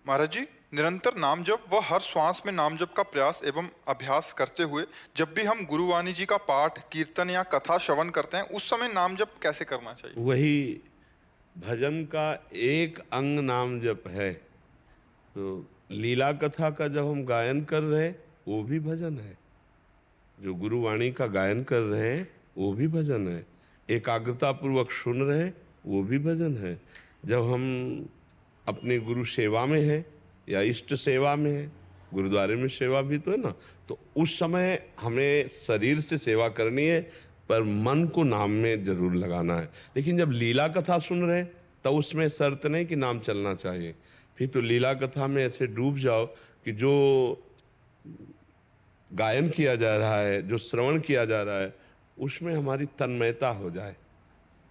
महाराज जी, निरंतर नाम जप व हर श्वास में नाम जप का प्रयास एवं अभ्यास करते हुए जब भी हम गुरुवाणी जी का पाठ, कीर्तन या कथा श्रवण करते हैं, उस समय नाम जप कैसे करना चाहिए? वही भजन का एक अंग नाम जप है। तो लीला कथा का जब हम गायन कर रहे हैं वो भी भजन है, जो गुरुवाणी का गायन कर रहे हैं वो भी भजन है, एकाग्रता पूर्वक सुन रहे हैं वो भी भजन है। जब हम अपने गुरु सेवा में हैं या इष्ट सेवा में हैं, गुरुद्वारे में सेवा भी तो है ना, तो उस समय हमें शरीर से सेवा करनी है पर मन को नाम में जरूर लगाना है। लेकिन जब लीला कथा सुन रहे हैं तो उसमें शर्त नहीं कि नाम चलना चाहिए। फिर तो लीला कथा में ऐसे डूब जाओ कि जो गायन किया जा रहा है, जो श्रवण किया जा रहा है, उसमें हमारी तन्मयता हो जाए,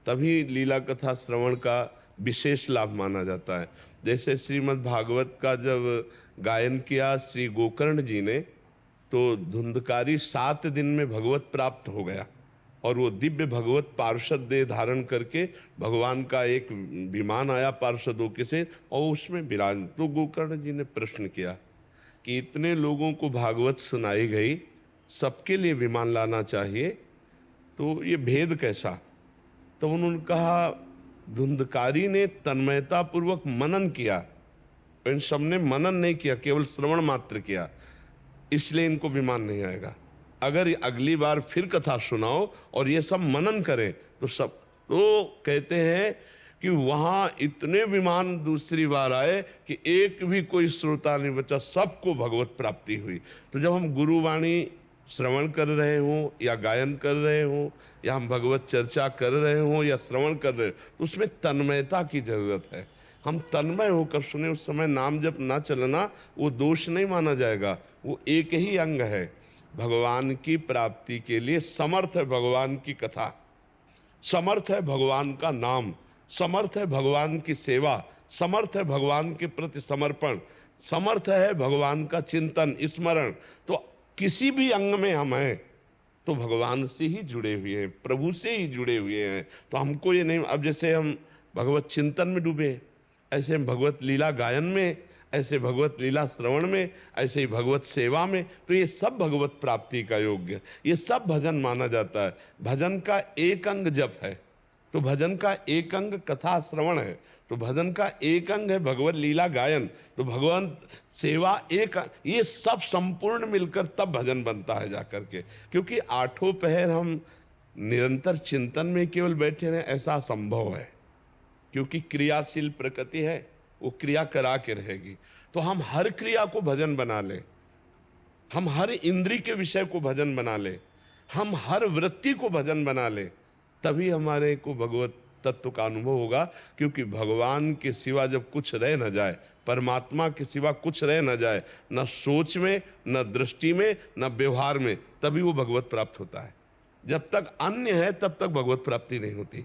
तभी लीला कथा श्रवण का विशेष लाभ माना जाता है। जैसे श्रीमद् भागवत का जब गायन किया श्री गोकर्ण जी ने, तो धुंधकारी 7 दिन में भगवत प्राप्त हो गया और वो दिव्य भगवत पार्षद देह धारण करके भगवान का एक विमान आया पार्षदों के से और उसमें विराज। तो गोकर्ण जी ने प्रश्न किया कि इतने लोगों को भागवत सुनाई गई, सबके लिए विमान लाना चाहिए, तो ये भेद कैसा? तो उन्होंने कहा धुंधकारी ने तन्मयता पूर्वक मनन किया, इन सबने मनन नहीं किया, केवल श्रवण मात्र किया, इसलिए इनको विमान नहीं आएगा। अगर अगली बार फिर कथा सुनाओ और ये सब मनन करें तो सब, तो कहते हैं कि वहां इतने विमान दूसरी बार आए कि एक भी कोई श्रोता नहीं बचा, सबको भगवत प्राप्ति हुई। तो जब हम गुरुवाणी श्रवण कर रहे हों या गायन कर रहे हों या हम भगवत चर्चा कर रहे हों या श्रवण कर रहे हो, तो उसमें तन्मयता की जरूरत है। हम तन्मय होकर सुने, उस समय नाम जप ना चलना वो दोष नहीं माना जाएगा, वो एक ही अंग है। भगवान की प्राप्ति के लिए समर्थ है भगवान की कथा, समर्थ है भगवान का नाम, समर्थ है भगवान की सेवा, समर्थ है भगवान के प्रति समर्पण, समर्थ है भगवान का चिंतन स्मरण। तो किसी भी अंग में हम हैं तो भगवान से ही जुड़े हुए हैं, प्रभु से ही जुड़े हुए हैं। तो हमको ये नहीं, अब जैसे हम भगवत चिंतन में डूबे हैं, ऐसे हम भगवत लीला गायन में, ऐसे भगवत लीला श्रवण में, ऐसे ही भगवत सेवा में, तो ये सब भगवत प्राप्ति का योग्य, ये सब भजन माना जाता है। भजन का एक अंग जप है, तो भजन का एक अंग कथा श्रवण है, तो भजन का एक अंग है भगवत लीला गायन, तो भगवान सेवा एक, ये सब संपूर्ण मिलकर तब भजन बनता है जाकर के। क्योंकि आठों पहर हम निरंतर चिंतन में केवल बैठे रहें ऐसा संभव है, क्योंकि क्रियाशील प्रकृति है, वो क्रिया करा के रहेगी। तो हम हर क्रिया को भजन बना ले, हम हर इंद्री के विषय को भजन बना ले, हम हर वृत्ति को भजन बना ले, तभी हमारे को भगवत तत्व का अनुभव होगा। क्योंकि भगवान के सिवा जब कुछ रह न जाए, परमात्मा के सिवा कुछ रह न जाए, न सोच में, न दृष्टि में, न व्यवहार में, तभी वो भगवत प्राप्त होता है। जब तक अन्य है तब तक भगवत प्राप्ति नहीं होती।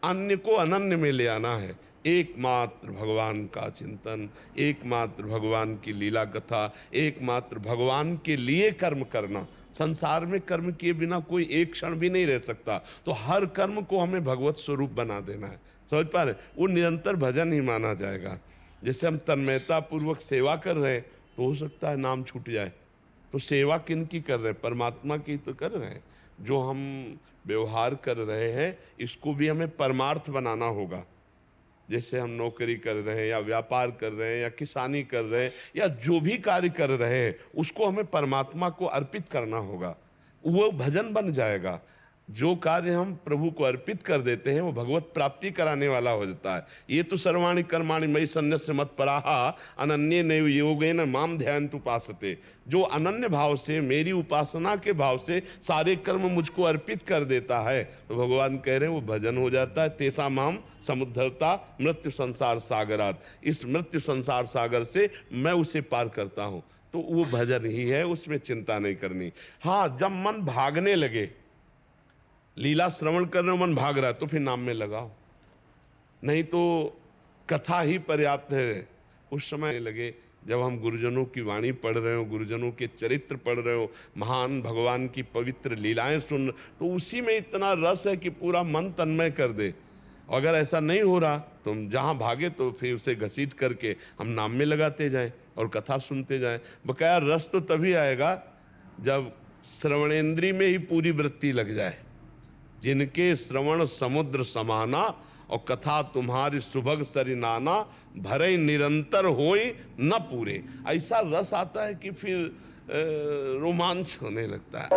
अन्य को अनन्य में ले आना है, एकमात्र भगवान का चिंतन, एकमात्र भगवान की लीला कथा, एकमात्र भगवान के लिए कर्म करना। संसार में कर्म किए बिना कोई एक क्षण भी नहीं रह सकता, तो हर कर्म को हमें भगवत स्वरूप बना देना है। समझ पा रहे? वो निरंतर भजन ही माना जाएगा। जैसे हम तन्मयता पूर्वक सेवा कर रहे हैं तो हो सकता है नाम छूट जाए, तो सेवा किन की कर रहे हैं? परमात्मा की तो कर रहे हैं। जो हम व्यवहार कर रहे हैं इसको भी हमें परमार्थ बनाना होगा। जैसे हम नौकरी कर रहे हैं या व्यापार कर रहे हैं या किसानी कर रहे हैं या जो भी कार्य कर रहे हैं, उसको हमें परमात्मा को अर्पित करना होगा, वो भजन बन जाएगा। जो कार्य हम प्रभु को अर्पित कर देते हैं वो भगवत प्राप्ति कराने वाला हो जाता है। ये तो सर्वाणि कर्माणि मयि सन्न्यस्य मत्पराः अनन्ये नैव योगेन माम ध्यायन्तु उपासते। जो अनन्य भाव से, मेरी उपासना के भाव से सारे कर्म मुझको अर्पित कर देता है, तो भगवान कह रहे हैं वो भजन हो जाता है। तेसा माम समुद्धरता मृत्यु संसार सागरात, इस मृत्यु संसार सागर से मैं उसे पार करता हूँ। तो वो भजन ही है, उसमें चिंता नहीं करनी। हाँ, जब मन भागने लगे, लीला श्रवण कर रहे हो मन भाग रहा है, तो फिर नाम में लगाओ, नहीं तो कथा ही पर्याप्त है। उस समय लगे जब हम गुरुजनों की वाणी पढ़ रहे हो, गुरुजनों के चरित्र पढ़ रहे हो, महान भगवान की पवित्र लीलाएं सुन, तो उसी में इतना रस है कि पूरा मन तन्मय कर दे। अगर ऐसा नहीं हो रहा तो हम जहाँ भागे तो फिर उसे घसीट करके हम नाम में लगाते जाएं और कथा सुनते जाएं। बकाया रस तो तभी आएगा जब श्रवणेंद्री में ही पूरी वृत्ति लग जाए। जिनके श्रवण समुद्र समाना और कथा तुम्हारी सुभग सरिनाना, भरे निरंतर होई न पूरे। ऐसा रस आता है कि फिर रोमांच होने लगता है।